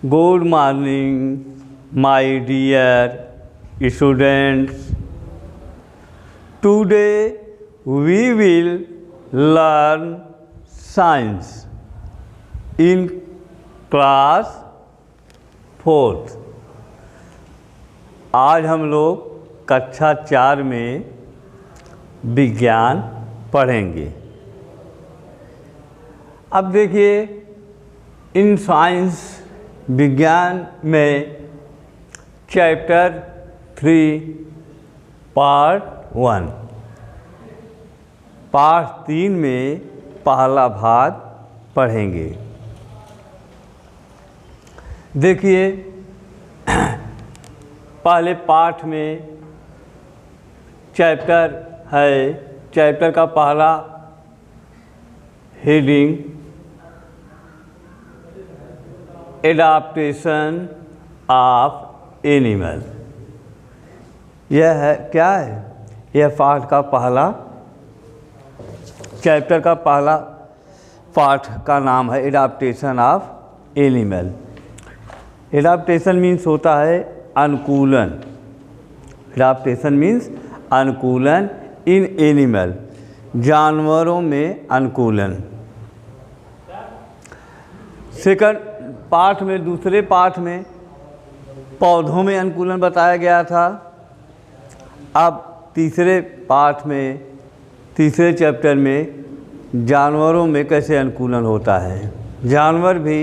Good morning, my dear students. Today we will learn science in class 4th. आज हम लोग कक्षा 4 में विज्ञान पढ़ेंगे। अब देखिए, इन साइंस विज्ञान में चैप्टर 3 पार्ट 1 पार्ट 3 में पहला भाग पढ़ेंगे। देखिए, पहले पाठ में चैप्टर है, चैप्टर का पहला हेडिंग एडाप्टेशन ऑफ एनिमल। यह है, क्या है? यह पाठ का पहला, चैप्टर का पहला पाठ का नाम है adaptation of animal. Adaptation means होता है अनुकूलन। एडाप्टेशन मीन्स अनुकूलन इन एनिमल, जानवरों में अनुकूलन। सेकंड पाठ में, दूसरे पाठ में पौधों में अनुकूलन बताया गया था। अब तीसरे पाठ में, तीसरे चैप्टर में जानवरों में कैसे अनुकूलन होता है। जानवर भी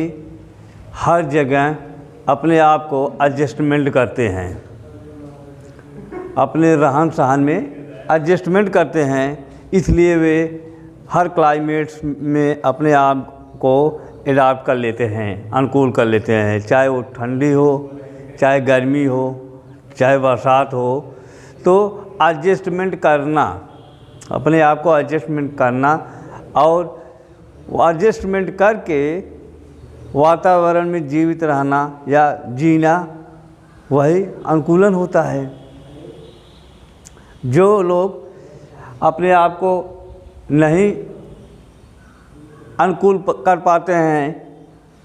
हर जगह अपने आप को एडजस्टमेंट करते हैं, अपने रहन सहन में एडजस्टमेंट करते हैं, इसलिए वे हर क्लाइमेट्स में अपने आप को एडाप्ट कर लेते हैं, अनुकूल कर लेते हैं। चाहे वो ठंडी हो, चाहे गर्मी हो, चाहे बरसात हो, तो एडजस्टमेंट करना, अपने आप को एडजस्टमेंट करना और एडजस्टमेंट करके वातावरण में जीवित रहना या जीना, वही अनुकूलन होता है। जो लोग अपने आप को नहीं अनुकूल कर पाते हैं,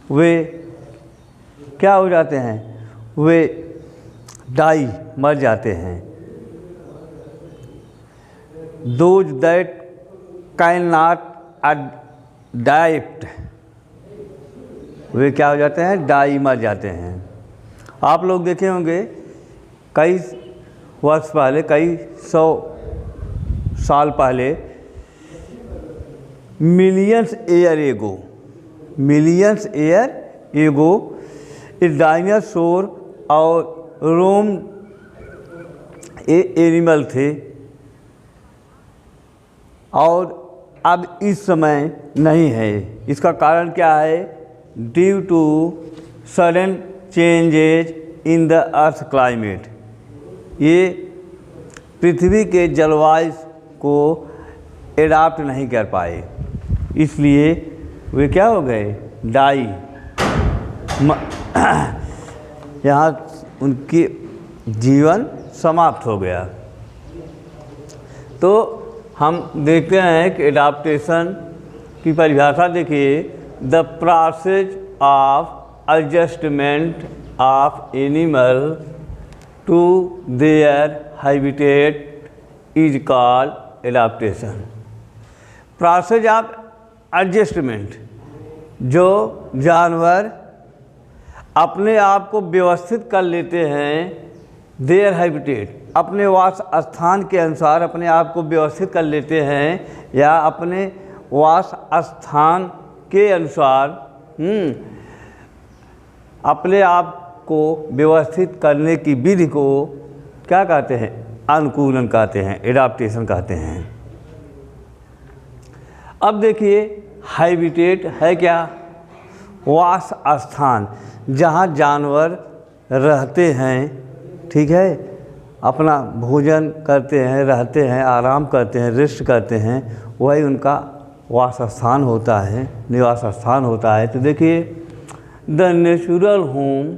वे क्या हो जाते हैं? वे डाई, मर जाते हैं। Those that cannot adapt, वे क्या हो जाते हैं? डाई, मर जाते हैं। आप लोग देखे होंगे कई वर्ष पहले, कई 100 साल पहले, मिलियंस ईयर एगो एक डायनासोर और रोम एनिमल थे, और अब इस समय नहीं है। इसका कारण क्या है? Due to sudden changes in the earth climate. ये पृथ्वी के जलवायु को एडाप्ट नहीं कर पाए, इसलिए वे क्या हो गए? डाई। यहाँ उनकी जीवन समाप्त हो गया। तो हम देखते हैं कि एडाप्टेशन की परिभाषा देखिए, the process of adjustment of animal to their habitat is called adaptation. Process of adjustment, जो जानवर अपने आप को व्यवस्थित कर लेते हैं, देयर हैबिटेट, अपने वास स्थान के अनुसार अपने आप को व्यवस्थित कर लेते हैं, या अपने वास स्थान के अनुसार अपने आप को व्यवस्थित करने की विधि को क्या कहते हैं? अनुकूलन कहते हैं, एडाप्टेशन कहते हैं। अब देखिए, हैबिटेट है क्या? वास स्थान, जहाँ जानवर रहते हैं, ठीक है, अपना भोजन करते हैं, रहते हैं, आराम करते हैं, रेस्ट करते हैं, वही उनका वास स्थान होता है, निवास स्थान होता है। तो देखिए, the natural home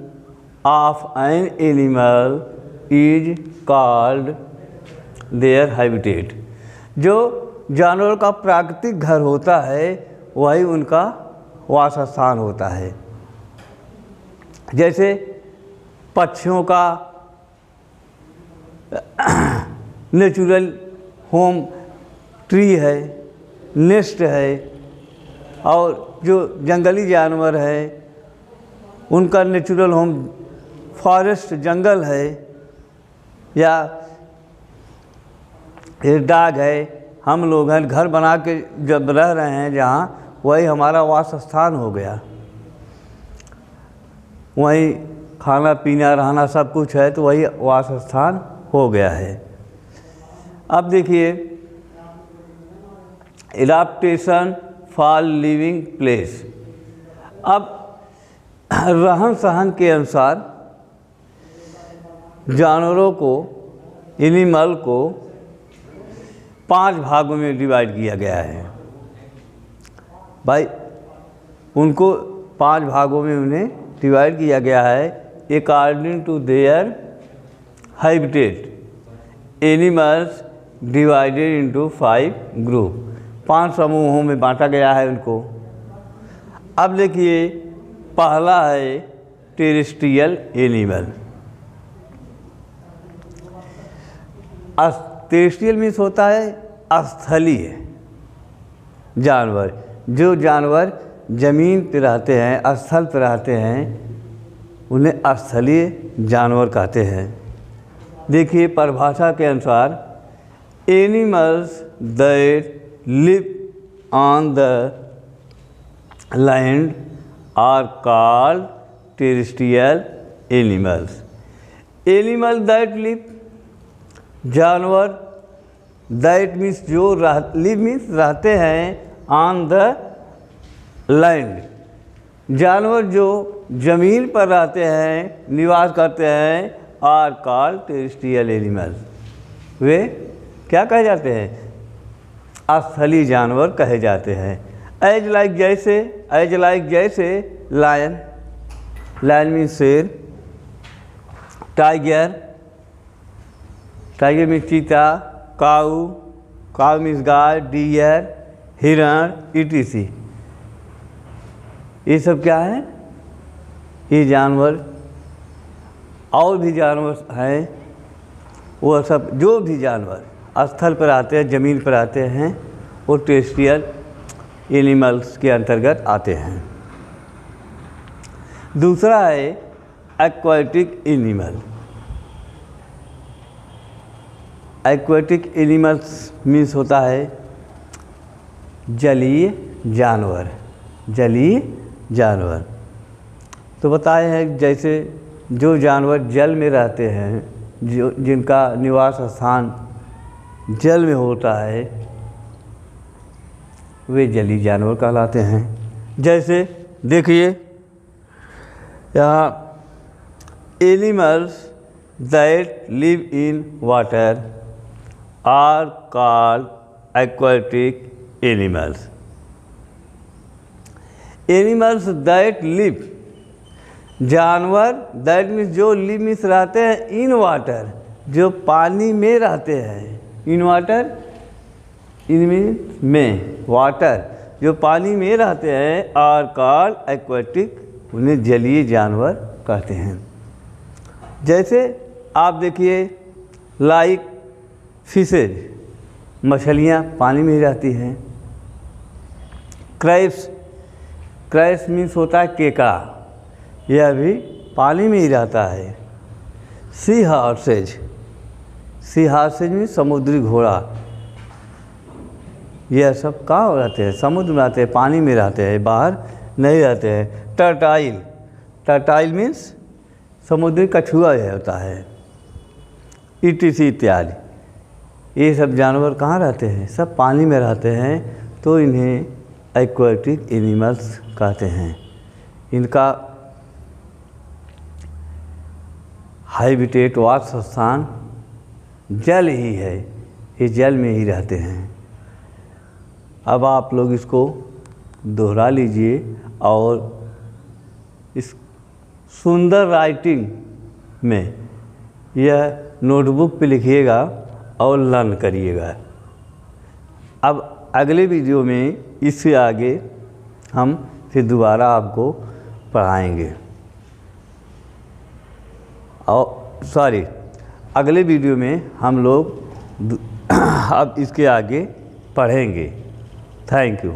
of an animal is called their habitat. जो जानवर का प्राकृतिक घर होता है, वही उनका वास स्थान होता है। जैसे पक्षियों का नेचुरल होम ट्री है, नेस्ट है, और जो जंगली जानवर है उनका नेचुरल होम फॉरेस्ट जंगल है, या डाग है। हम लोग हैं घर बना के जब रह रहे हैं जहाँ, वही हमारा वास स्थान हो गया, वहीं खाना पीना रहना सब कुछ है, तो वही वास स्थान हो गया है। अब देखिए एडाप्टेशन फॉर लिविंग प्लेस। अब रहन सहन के अनुसार जानवरों को, एनिमल को 5 भागों में डिवाइड किया गया है भाई। उनको 5 भागों में उन्हें डिवाइड किया गया है according to their habitat. Animals divided into 5 group, 5 समूहों में बांटा गया है उनको। अब देखिए पहला है टेरेस्ट्रियल एनिमल। टेरेस्ट्रियल मीन्स होता है स्थलीय जानवर। जो जानवर ज़मीन पे रहते हैं, स्थल पे रहते हैं, उन्हें स्थलीय जानवर कहते हैं। देखिए परिभाषा के अनुसार animals that live on the land are called terrestrial animals. Animal that live, जानवर, दैट मीन्स जो लिव मीन्स रहते हैं, ऑन द लैंड, जानवर जो ज़मीन पर रहते हैं, निवास करते हैं, आर कॉल्ड टेरेस्ट्रियल एनिमल्स। वे क्या कहे जाते हैं? स्थलीय जानवर कहे जाते हैं। एज लाइक जैसे लायन, लायन मीन्स शेर, टाइगर मीन्स चीता, काऊ मीन्स गाय, डियर, हिरण, etc। ये सब क्या है? ये जानवर। और भी जानवर हैं, वो सब जो भी जानवर स्थल पर आते हैं, ज़मीन पर आते हैं, वो टेरेस्ट्रियल एनिमल्स के अंतर्गत आते हैं। दूसरा है aquatic animal. Aquatic animals means होता है जलीय जानवर। जलीय जानवर तो बताए हैं, जैसे जो जानवर जल में रहते हैं, जो जिनका निवास स्थान जल में होता है, वे जलीय जानवर कहलाते हैं। जैसे देखिए यहाँ animals that live in water are called aquatic animals. Animals that live, जानवर दैट मीन्स जो लिव मीन्स रहते हैं इन वाटर, जो पानी में रहते हैं। इन वाटर, इन मीन्स में, वाटर जो पानी में रहते हैं, आर कॉल्ड एक्वाटिक, उन्हें जलीय जानवर कहते हैं। जैसे आप देखिए लाइक फिशेज, मछलियाँ पानी में ही रहती हैं। क्रैब्स मीन्स होता है केकड़ा, यह भी पानी में ही रहता है। सी हॉर्सेज मीन्स समुद्री घोड़ा, यह सब कहाँ रहते हैं? समुद्र में रहते हैं, पानी में रहते हैं, बाहर नहीं रहते हैं। टर्टाइल मीन्स समुद्री कछुआ होता है, etc इत्यादि। ये सब जानवर कहाँ रहते हैं? सब पानी में रहते हैं, तो इन्हें एक्वाटिक एनिमल्स कहते हैं। इनका हैबिटेट, वास स्थान जल ही है, ये जल में ही रहते हैं। अब आप लोग इसको दोहरा लीजिए और इस सुंदर राइटिंग में यह नोटबुक पे लिखिएगा और लर्न करिएगा। अब अगले वीडियो में इससे आगे हम फिर दोबारा आपको पढ़ाएंगे। और सॉरी, अगले वीडियो में हम लोग अब इसके आगे पढ़ेंगे। Thank you.